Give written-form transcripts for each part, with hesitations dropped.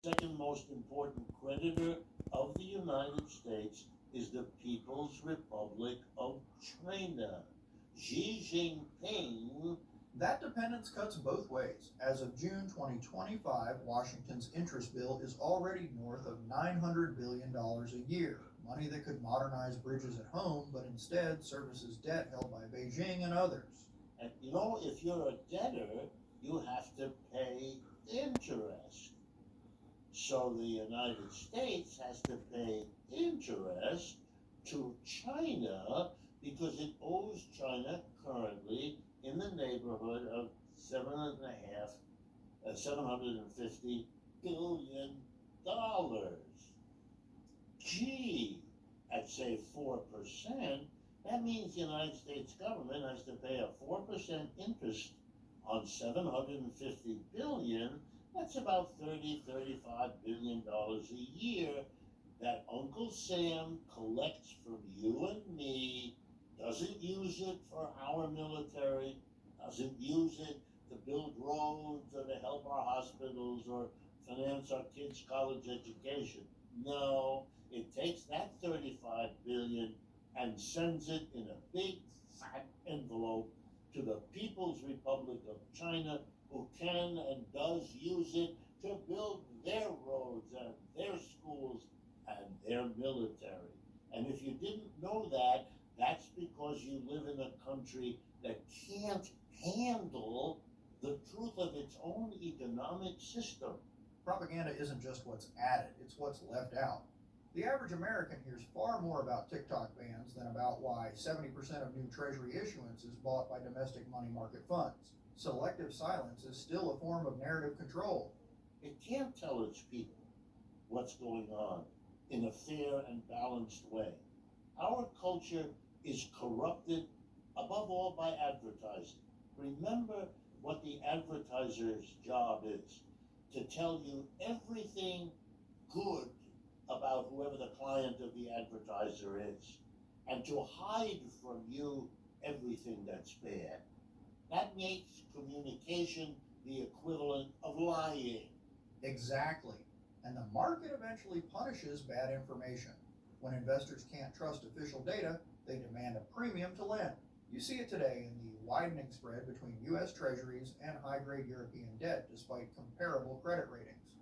second most important creditor of the United States is the People's Republic of China. Xi Jinping. That dependence cuts both ways. As of June 2025, Washington's interest bill is already north of $900 billion a year, money that could modernize bridges at home, but instead services debt held by Beijing and others. And if you're a debtor, you have to pay interest. So the United States has to pay interest to China because it owes China currently in the neighborhood of $750 billion. Gee, at say 4%, that means the United States government has to pay a 4% interest on $750 billion. That's about $35 billion a year that Uncle Sam collects from you and me, doesn't use it for our military, doesn't use it to build roads or to help our hospitals or finance our kids' college education. No, it takes that 35 billion and sends it in a big fat envelope to the People's Republic of China, who can and does use it to build their roads and their schools and their military. And if you didn't know that, that's because you live in a country that can't handle the truth of its own economic system. Propaganda isn't just what's added, it's what's left out. The average American hears far more about TikTok bans than about why 70% of new Treasury issuance is bought by domestic money market funds. Selective silence is still a form of narrative control. It can't tell its people what's going on in a fair and balanced way. Our culture is corrupted above all by advertising. Remember what the advertiser's job is: to tell you everything good about whoever the client of the advertiser is, and to hide from you everything that's bad. That makes communication the equivalent of lying. Exactly. And the market eventually punishes bad information. When investors can't trust official data, they demand a premium to lend. You see it today in the widening spread between U.S. Treasuries and high-grade European debt despite comparable credit ratings.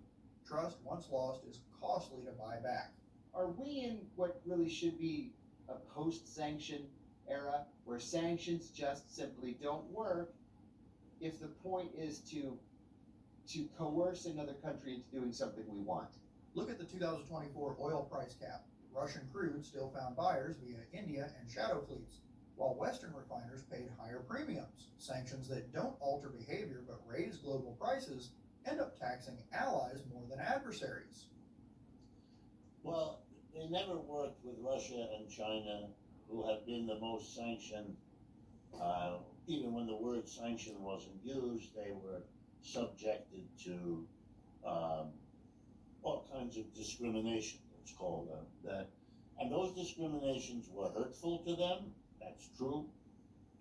Trust, once lost, is costly to buy back. Are we in what really should be a post-sanction era where sanctions just simply don't work if the point is to coerce another country into doing something we want? Look at the 2024 oil price cap. Russian crude still found buyers via India and shadow fleets, while Western refiners paid higher premiums. Sanctions that don't alter behavior but raise global prices end up taxing allies more than adversaries. Well, they never worked with Russia and China, who have been the most sanctioned. Even when the word sanction wasn't used, they were subjected to all kinds of discrimination, let's call them that. And those discriminations were hurtful to them, that's true.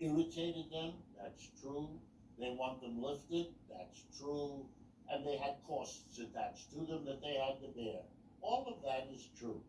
Irritated them, that's true. They want them lifted, that's true. And they had costs attached to them that they had to bear. All of that is true.